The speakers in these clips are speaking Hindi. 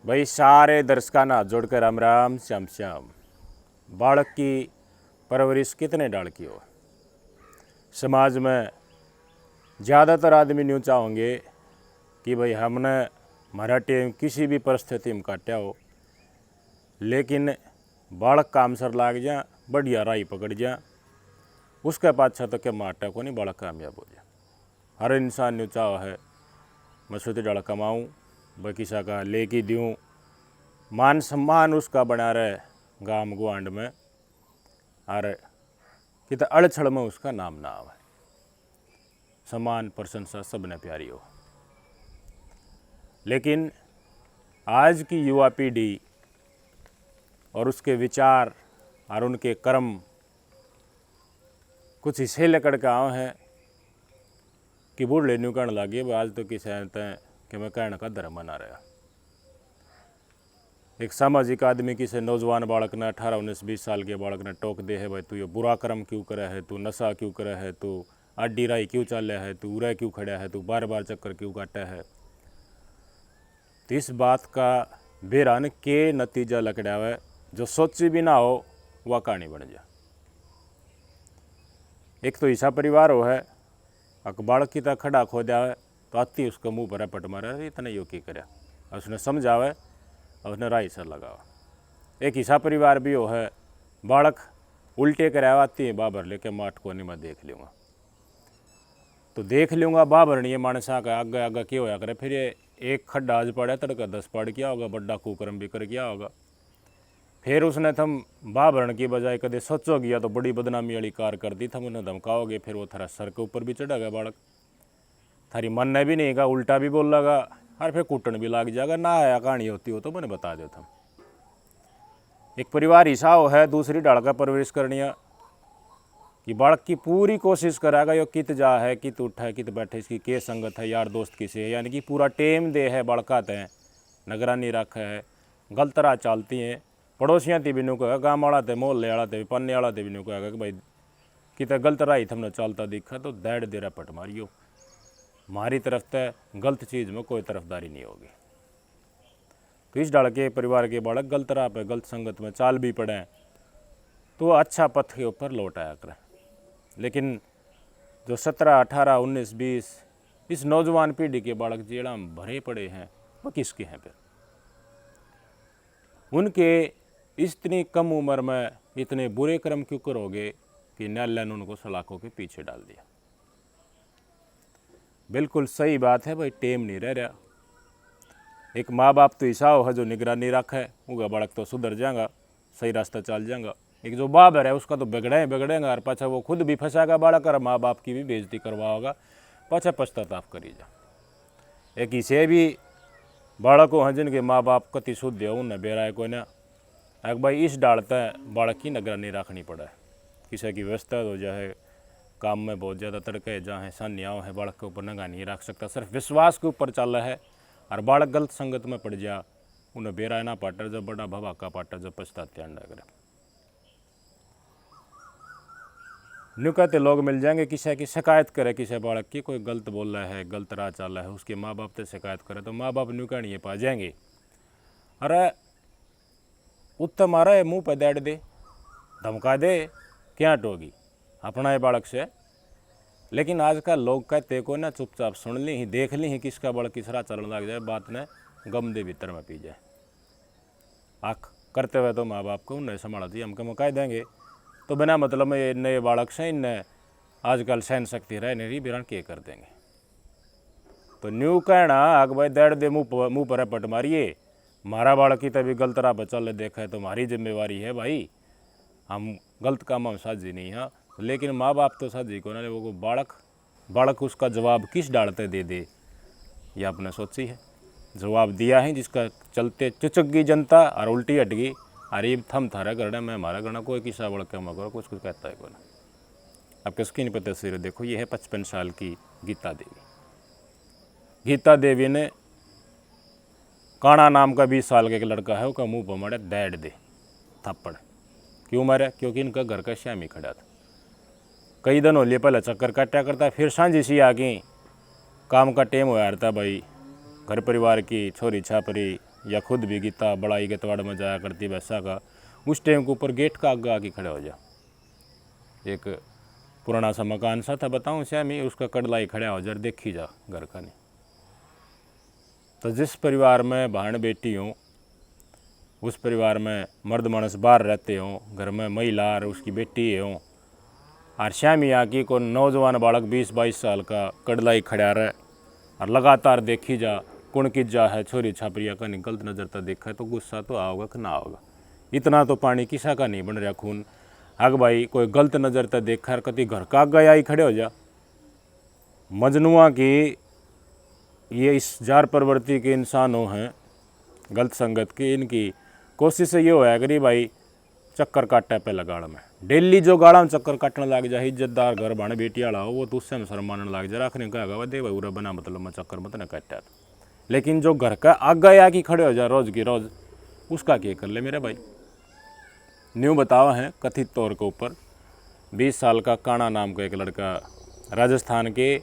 भाई सारे दर्शकों ना जोड़कर राम राम श्याम श्याम। बालक की परवरिश कितने डाल की हो। समाज में ज़्यादातर आदमी न्यू चाहोगे कि भाई हमने हमारा टेम किसी भी परिस्थिति में काटा हो, लेकिन बालक काम सर लाग जा, बढ़िया राही पकड़ जा, उसके पाछा तो क्या माटा को नहीं बालक कामयाब हो जाए। हर इंसान न्यू चाहो है मैं सोते डाल कमाऊँ, बकीसा का लेके दूँ, मान सम्मान उसका बना रहे गांव गुआंड में, और कित अड़छड़ में उसका नाम ना आवे, सम्मान प्रशंसा सबने प्यारी हो। लेकिन आज की युवा पीढ़ी और उसके विचार और उनके कर्म कुछ इसे लेकर के आओ हैं कि बूढ़े न्यू कहने लगे आज तो किसी कि मैं कहने का धर्म बना रहा। एक सामाजिक आदमी किसी नौजवान बालक ने 18-19-20 साल के बालक ने टोक दे है, भाई तू ये बुरा कर्म क्यों करे है, तू नशा क्यों करे है, तू आडी राही क्यों चाले है, तू उरे क्यों खड़ा है, तू बार बार चक्कर क्यों काटा है। तो इस बात का बेरान के नतीजा लकड़ा है जो सोची भी ना हो वह कहानी बन जा। एक तो ऐसा परिवार हो है बालक की तरह खड़ा खो जाए तो आती उसका मुंह भरा पट मारे, इतना यो की करे, उसने समझावे और उसने राय सर लगावा। एक ऐसा परिवार भी हो है बालक उल्टे करावा आती है बाबर लेके माट को नहीं मैं देख लूँगा, तो देख लूँगा बाबर नहीं मानसा का आगे आगे क्या होया करे। फिर ये एक खड्डा आज पड़ा तड़का 10 पड़ गया होगा, बड़ा कुकर्म भी कर गया होगा। फिर उसने थम बाभरण की बजाय कदे सोचो गया तो बड़ी बदनामी वाली कार कर दी, थम उन्हें धमकाओगे, फिर वो थारा सर के ऊपर भी चढ़ेगा बालक, थारी मन ने भी नहीं कहा, उल्टा भी बोल लगा और फिर कूटन भी लाग जाएगा। ना आया कहानी होती हो तो मैंने बता दो थम। एक परिवार ऐसा हो है दूसरी डाल का परवरिश करनी है कि बालक की पूरी कोशिश करेगा यो कित जा है, कित उठा है, कित बैठे, इसकी के संगत है, यार दोस्त किसे है, यानी कि पूरा टेम दे है बड़काते हैं, निगरानी रख है, गलत राह चलती हैं। पड़ोसियाँ ती भी न्यू कहेगा, गाँव वाला थे, मोहल्ले वाला थे, पन्ने वाला थे भी न्यू कहेगा कि भाई कित गलत राही थमने चलता दिखा तो दैड़ दे रहा पट मारियो, हमारी तरफ से गलत चीज़ में कोई तरफदारी नहीं होगी। तो इस डाल के परिवार के बालक गलत राह पे गलत संगत में चाल भी पड़े तो अच्छा पथ के ऊपर लौट आया करें। लेकिन जो 17, 18, 19, 20 इस नौजवान पीढ़ी के बालक जेड़ा भरे पड़े हैं वो किसके हैं फिर? उनके इतनी कम उम्र में इतने बुरे कर्म क्यों करोगे कि न्यायालय ने उनको सलाखों के पीछे डाल दिया। बिल्कुल सही बात है भाई, टेम नहीं रह रहा। एक माँ बाप तो ऐसा हो है जो निगरानी रखा है, उनका बालक तो सुधर जाएगा, सही रास्ता चल जाएगा। एक जो बाप है उसका तो बिगड़ेगा और पाछा वो खुद भी फंसाएगा बालक और माँ बाप की भी बेइज्जती करवाओगा, पाछा पश्चाताप करी जा। एक इसे भी बालकों हैं जिनके माँ बाप कति शुद्ध है उन्हें बेराए को ना एक भाई इस डालता है बालक की निगरानी रखनी पड़ा है। किसी की व्यवस्था हो जाए, काम में बहुत ज़्यादा तड़के जहाँ सान्याओं है, बालक के ऊपर नंगा नहीं रख सकता, सिर्फ विश्वास के ऊपर चल रहा है और बालक गलत संगत में पड़ जा, उन्हें बेराए ना पाटर जब बड़ा भवा का पाटर जब पछताते अंडा करे। न्यू कहते लोग मिल जाएंगे किसी की शिकायत करे, किसी बालक की कोई गलत बोल रहा है, गलत राह चल रहा है, उसके माँ बाप से शिकायत करे तो माँ बाप न्यू कहनी पा जाएंगे, अरे उत्तम आ रहा है मुँह पर दैड दे, धमका दे, क्या टोगी अपना है बालक से। लेकिन आजकल लोग कहते को ना चुपचाप सुन ली ही, देख ली ही किसका बालक किस राह चलने लग जाए, बात ने गम दे भीतर में पी जाए। आँख करते हुए तो माँ बाप को उन्हें संभाला दी, हम कह देंगे तो बिना मतलब में ये नए बालक से इन्हें आजकल सहन शक्ति रह नहीं रही, बिरान के कर देंगे। तो न्यू कहना आग भाई दैड दे मुँह पर पट मारिए, हमारा बालक की तभी गलत राह पर चल देखा है तो हमारी जिम्मेवारी है भाई, हम गलत काम हम साझी नहीं हैं। लेकिन माँ बाप तो साझी को ना, वो बालक उसका जवाब किस डालते दे ये आपने सोची है। जवाब दिया है जिसका चलते चुचक गई जनता और उल्टी हट गई, अरे थम थारा करना मैं हमारा करना, कोई किसा बड़ा कमा करो कुछ कहता है कोई। आपके स्क्रीन पर तस्वीर देखो, ये है 55 साल की गीता देवी। गीता देवी ने काना नाम का 20 साल का एक लड़का है, उसका मुंह पर मारे दैड दे थप्पड़। क्यों मारे? क्योंकि इनका घर का श्यामी खड़ा था, कई दिन होलिए पहले चक्कर काटा करता, फिर सांझी सी आ गई, काम का टेम हो यार था भाई, घर परिवार की छोरी छापरी या खुद भी गीता बड़ाई के तवाड़ में जाया करती वैसा का, उस टाइम के ऊपर गेट का आगे आके खड़े हो जा। एक पुराना सा मकान सा था, बताऊँ श्यामी, उसका कड़लाई खड़ा हो जा, देखी जा घर का नहीं। तो जिस परिवार में बहन बेटी हों, उस परिवार में मर्द मानस बाहर रहते हों, घर में महिला और उसकी बेटी हों, और श्यामी आकी को नौजवान बालक 20-22 साल का कड़लाई खड़ा रहे और लगातार देखी जा कौन की जा है छोरी छापरिया का नहीं, गलत नज़र तो देखा है तो गुस्सा तो आओगा कि ना आओगा। इतना तो पानी किसा का नहीं बन रहा खून। अग भाई कोई गलत नज़र तो देखा है, कति घर का गया ही खड़े हो जा। मजनुआ की ये इस जार प्रवृत्ति के इंसानों हैं, गलत संगत की, इनकी कोशिश ये होया करी भाई चक्कर काटे पे लगाड़ में। डेली जो गाड़ा में चक्कर काटने लग जाए, इज्जतदार घर भाने बेटी वाला हो वो तो उससे शर्माने लग जाए, आखिर कहेगा दे भाई उरा बना मतलब मैं चक्कर मत न काटा। लेकिन जो घर का आगे आके खड़े हो जाए रोज़ की रोज़, उसका क्या कर ले मेरे भाई। न्यू बतावा है कथित तौर के ऊपर 20 साल का काना नाम का एक लड़का, राजस्थान के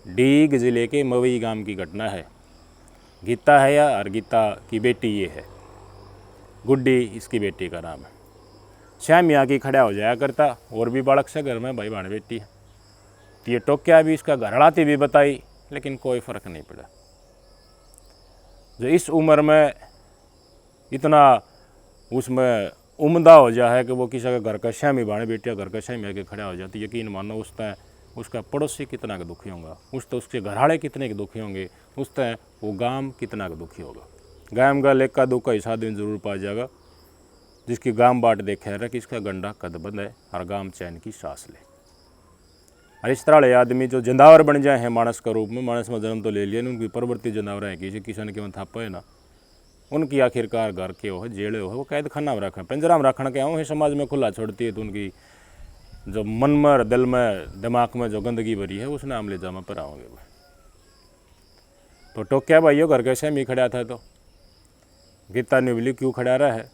डीग ज़िले के मवई गांव की घटना है। गीता है या और गीता की बेटी ये है, गुड्डी इसकी बेटी का नाम है। श्याम यहाँ की खड़ा हो जाया करता, और भी बालक से घर में भाई बहन बेटी है। तो ये टोक्या भी इसका घरड़ाती भी बताई, लेकिन कोई फ़र्क नहीं पड़ा। जो इस उम्र में इतना उसमें उम्दा हो जाए कि वो किसी का घर का श्यामी बहन बेटिया घर का श्यामी आके खड़ा हो जाती, यकीन मानो उस तय उसका पड़ोसी कितना का दुखी होगा, उस तो उसके घरवाले कितने के दुखी होंगे, उस तय वो गांव कितना का दुखी होगा। गांव का लेख का दुख इस आदमी जरूर पा जाएगा जिसकी गांव बाट देखे रहा कि इसका गंडा कद बंद है और गांव चैन की सांस ले। और इस तरह वाले आदमी जो जंदावर बन जाए हैं मानस का रूप में, मानस में जन्म तो ले लिया, उनकी प्रवृत्ति जंदावर है, किसी किसान के था पे ना, उनकी आखिरकार घर के हो जेड़े हो, वो कैद खाना में रखें, पिंजरा में रखने के हो है, समाज में खुला छोड़ती है तो उनकी जो मन में दिल में दिमाग में जो गंदगी भरी है उसने आमले जामा पर आओगे। तो टोक्या भाइयों घर कैसे मी खड़ा था, तो गीता ने बोली क्यों खड़ा रहा है,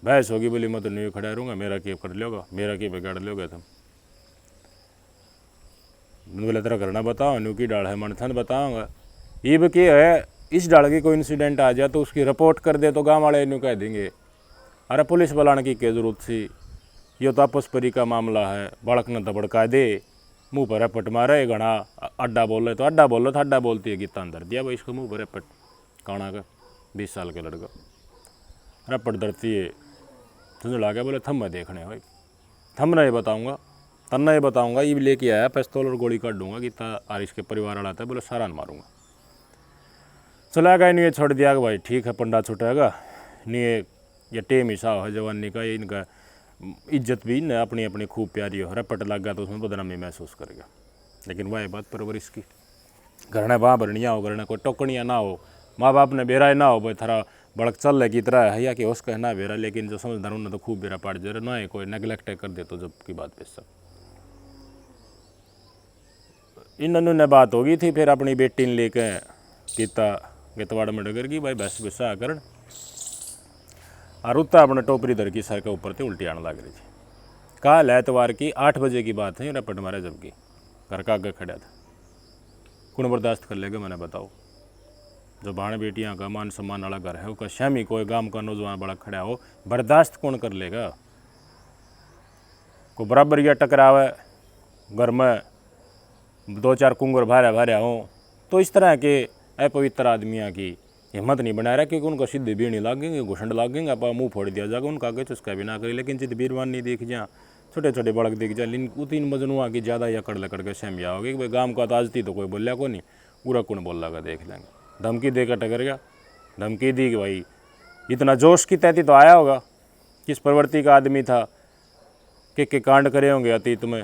बहस होगी, बोली मैं तो नहीं खड़ा रहूँगा, मेरा क्या कर लोगा, मेरा क्या बिगाड़ लोगे तुम। बोले तेरा करना बताओ, न्यू की डाल है मनथन बताऊँगा। ईब की है इस डाल की कोई इंसिडेंट आ जाए तो उसकी रिपोर्ट कर दे तो गाँव वाले न्यू कह देंगे अरे पुलिस बुलाने की क्या जरूरत थी, ये तो आपस परी का मामला है, बालक ने दबड़का दे, मुँह पर रपट मारे, घना अड्डा बोल रहे तो अड्डा बोल रहा था, अड्डा बोलती है गीता अंदर दिया भाई इसको मुँह पर रपट, काना का 20 साल का लड़का रपट धरती है। तुझे ला गया, बोले थम मैं देखने भाई, थम नहीं बताऊँगा, तन्ना ये बताऊँगा, ये लेके आया पिस्तौल और गोली काट दूंगा गीता और इसके परिवार वाला था, बोले सारा मारूंगा। चला गया, नहीं छोड़ दिया भाई ठीक है पंडा छुटेगा, नहीं ये टेम हिसाब है जवानी का, ये इनका इज्जत भी न अपनी अपनी खूब प्यारी हो, रपट लग गया तो उसमें बदनामी महसूस करेगा। लेकिन वह बात परवरिश की, घर ने वहाँ भरनिया हो, घर ने कोई टोकनिया ना हो, माँ बाप ने बेरा ना हो, भाई थरा बड़क चल रहे की तरह है या कि उसका है ना बेरा, लेकिन जो समझदार उन्होंने तो खूब बेरा पाट जा ना है, कोई नेगलेक्ट कर दे तो जब की बात पे सब इन बात हो गई थी। फिर अपनी बेटी ने लेके गीता गीतवाड़ में डगर की भाई बस गुस्सा आकर और उत्ता अपने टोपरी धर की सर के ऊपर से उल्टी आने लग रही थी। कल एतवार की 8 बजे की बात है, रपट मारे जबकि घर का आगे खड़ा था। कौन बर्दाश्त कर लेगा मैंने बताओ, जो बहन बेटियां का मान सम्मान वाला घर है, उसका श्यामी कोई गांव का नौजवान बड़ा खड़ा हो, बर्दाश्त कौन कर लेगा। को बराबर या टकरावे, घर में 2-4 कुंगर भारे भारे हों, तो इस तरह के अपवित्र आदमियों की हिम्मत नहीं बना रहा, क्योंकि उनको सीधे भी नहीं लागेंगे, घुसंड लागेंगे, आप मुँह फोड़ दिया जाएगा, उनका आगे चुस्का भी ना करे। लेकिन जित बीरवान नहीं देख जा, छोटे छोटे बड़क देख जा, लेकिन उतीन मजनुआ की ज़्यादा या कड़ लकड़ के सहमिया होगी कि भाई गाँव का तो आज थी तो कोई बोलिया को नहीं, पूरा कौन बोल लगा देख लेंगे। धमकी देकर टकर गया, धमकी दी कि भाई इतना जोश की तहती तो आया होगा, किस प्रवृत्ति का आदमी था, के कांड करे होंगे अतीत में,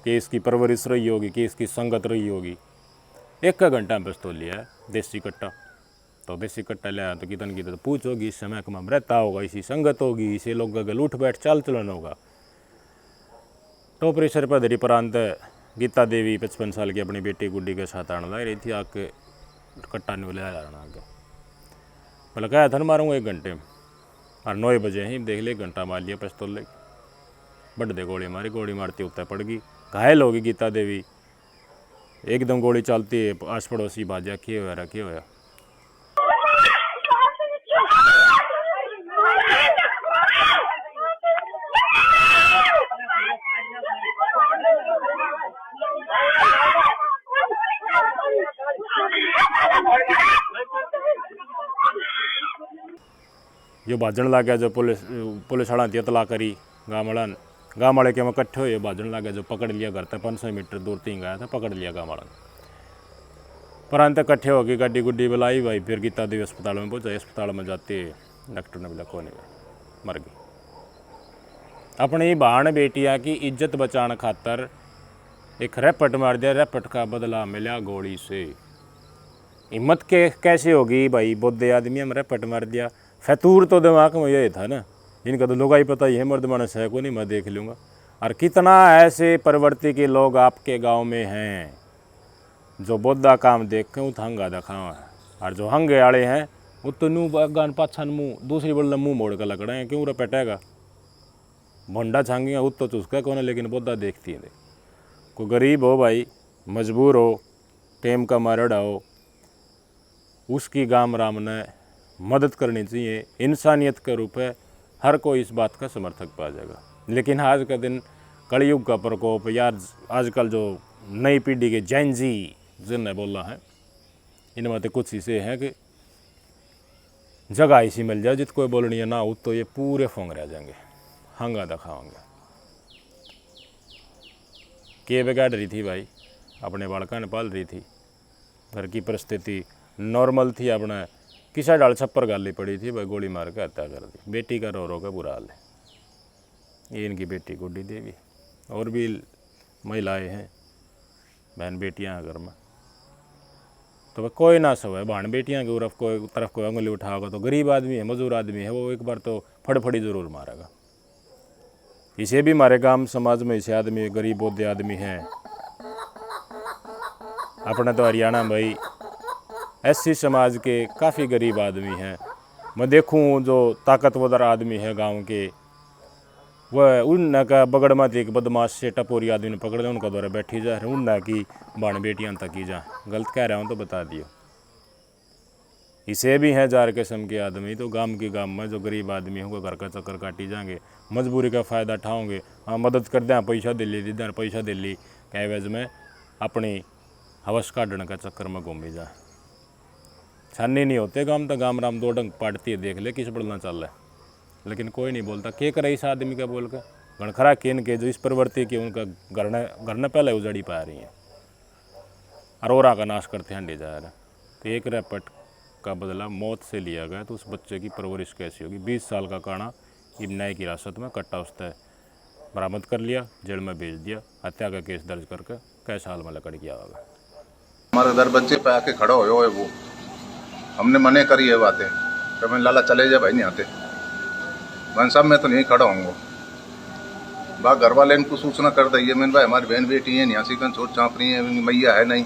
कि इसकी परवरिश रही होगी, कि इसकी संगत रही होगी। 1 घंटा में पिस्तौल लिया है, देसी कट्टा, तो देसी कट्टा लिया तो कितन की तो पूछ होगी, इस समय में रहता होगा, इसी संगत होगी, इसे लोग गल उठ बैठ चाल चलन होगा। टोपरी सर पर धरी प्रांत गीता देवी 55 साल की अपनी बेटी गुड्डी के साथ आने लग रही थी, आके कट्टा नहीं लिया जाना आगे, बोला क्या था मारूंगा 1 घंटे में, और 9 बजे ही देख ले 1 घंटा मार लिया पिस्तौल ले, बड़ दे गोली मारी, गोली मारती उत्तर पड़ गई, घायल होगी गीता देवी, एकदम गोली चलती है, आस पड़ोसी भाजा किए हुआ रखे हुआ। जो भाजन लग गया, जो पुलिस वाला इतला करी, गाँव वाले के वहाँ इकट्ठे हुए भाजन लग गया, जो पकड़ लिया घर तक 500 मीटर दूर तीन गया था, पकड़ लिया गाँव वाला। पर अंत इकट्ठे होगी, गाड़ी गुड्डी बुलाई भाई, फिर गीता देवी अस्पताल में पहुँचा। अस्पताल में जाते डॉक्टर ने बोला कौन मर गई। अपनी बहन बेटिया की इज्जत बचाने खातर एक रैपट मार दिया, रैपट का बदला मिला गोली से। हिम्मत के कैसे होगी भाई, बुद्धे आदमी हम रैपट मार दिया। फतूर तो दिमाग में यही था ना, इनका तो लोग ही पता ही है मर्द मानस है को नहीं, मैं देख लूँगा। और कितना ऐसे प्रवृत्ति के लोग आपके गांव में हैं जो बुद्धा काम देख के उत हंगा दिखावा है, और जो हंगे आड़े हैं वो तो नू गान पाछन मुँह दूसरी बल्ला मुँह मोड़ कर लकड़े हैं, क्यों रपेटेगा भंडा छांगिया उत तो चुसका कौन है, लेकिन बुद्धा देखती है। कोई गरीब हो भाई, मजबूर हो, टेम का मारड़ा हो, उसकी गाम राम ने मदद करनी चाहिए। इंसानियत के रूप है, हर कोई इस बात का समर्थक पा जाएगा। लेकिन आज का दिन कलयुग का प्रकोप यार, आजकल जो नई पीढ़ी के जैन जी जिनने बोला है, इनमें तो कुछ ऐसे हैं कि जगह ऐसी मिल जाए जित कोई बोलनी है ना हो तो ये पूरे फोंग रह जाएंगे, हंगा दिखाओगे। के बिगाड़ रही थी भाई, अपने बालका ने पाल रही थी, घर की परिस्थिति नॉर्मल थी, अपना किसा डाल छप्पर गाली पड़ी थी भाई, गोली मार के हत्या कर दी। बेटी का रो का बुरा हाल है। ये इनकी बेटी गुड्डी देवी, और भी महिलाएं हैं, बहन बेटियां हैं घर में, तो भाई कोई ना सब है बहन बेटियां की तरफ कोई उंगली उठाओगा तो गरीब आदमी है, मजदूर आदमी है, वो एक बार तो फड़फड़ी ज़रूर मारेगा। इसे भी हमारे गांव समाज में ऐसे आदमी, गरीब बोधे आदमी हैं। अपने तो हरियाणा में भाई एससी समाज के काफ़ी गरीब आदमी हैं। मैं देखूं जो ताकतवर आदमी है गांव के, वह उनका बगड़ में एक बदमाश से टपोरी आदमी ने पकड़ लिया, उनका द्वारा बैठी जा रहे उनना की बाण बेटियां तक की जा। गलत कह रहा हूँ तो बता दियो। इसे भी हैं जार किस्म के आदमी, तो गांव में जो गरीब आदमी होंगे घर का चक्कर काटी जाएंगे, मजबूरी का फ़ायदा उठाओगे। हाँ मदद कर दें, पैसा दे ली दीदार, पैसा दे ली कहवेज में अपनी हवस काटने का चक्कर में घूमी जा। छानी नहीं होते गांव, तो गांव राम दो डंग पाटती है, देख ले किस बढ़ना चल रहा है, लेकिन कोई नहीं बोलता। के करे इस आदमी का बोल कर गणखरा केन के जो इस प्रवृत्ति की उनका घर ने पहले उजड़ी पा रही हैं, अरोरा का नाश करते हंडी जा रहा है। तो एक रैपट का बदला मौत से लिया गया, तो उस बच्चे की परवरिश कैसी होगी। 20 साल का काना न्यायिक हिरासत में कट्टा उसने बरामद कर लिया, जेल में भेज दिया, हत्या का केस दर्ज करके कै साल में लकड़ किया होगा। हमारे घर बच्चे पे आके खड़ा हो वो, हमने मने करी है बातें, तो मैं लाला चले जा भाई नहीं आते, मैं साहब मैं तो नहीं खड़ा हूँ। बाग घर वाले इनको सूचना कर दी है, मैंने भाई हमारी बहन बेटी है, यहाँ सीखन छोट चाँप रही है, मैया है नहीं,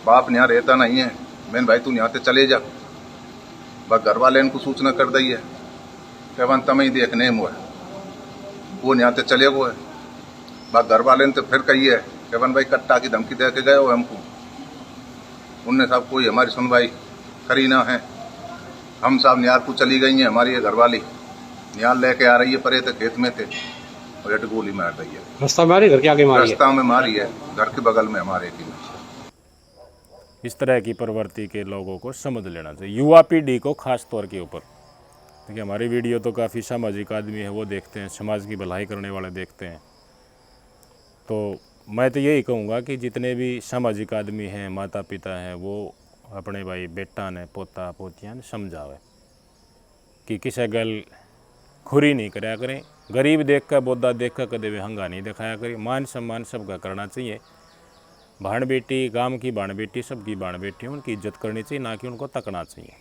बाप यहाँ रहता नहीं है, मैंने भाई तू यहाँ से चले जा। बाग घर वाले इनको सूचना कर दी है, कहवन तमें देखने में वो यहाँ से चले गए। बाग घर वाले ने तो फिर कही है कहवन भाई कट्टा की धमकी दे के गए हो हमको, उनने साहब कोई हमारी सुनवाई करी ना है। हम साहब निहार को चली गई हैं, हमारी घर वाली निहार लेके आ रही है, परे थे खेत में थे और एक गोली मार रही है। रास्ता में मारी, घर के आगे मारी, रास्ता में मारी है, घर के बगल में हमारे की। इस तरह की प्रवृत्ति के लोगों को समझ लेना चाहिए, युवा पीढ़ी को खास तौर के ऊपर। देखिए हमारी वीडियो तो काफ़ी सामाजिक आदमी है वो देखते हैं, समाज की भलाई करने वाले देखते हैं। तो मैं तो यही कहूँगा कि जितने भी सामाजिक आदमी हैं, माता पिता हैं, वो अपने भाई बेटा ने पोता पोतियाँ ने समझावे कि किसी गल खुरी नहीं कराया करें। गरीब देख कर बोधा देख कर कदे वे हंगा नहीं दिखाया करें। मान सम्मान सबका करना चाहिए। भाण बेटी, गांव की भाण बेटी, सबकी भाण बेटी, उनकी इज्जत करनी चाहिए, ना कि उनको तकना चाहिए।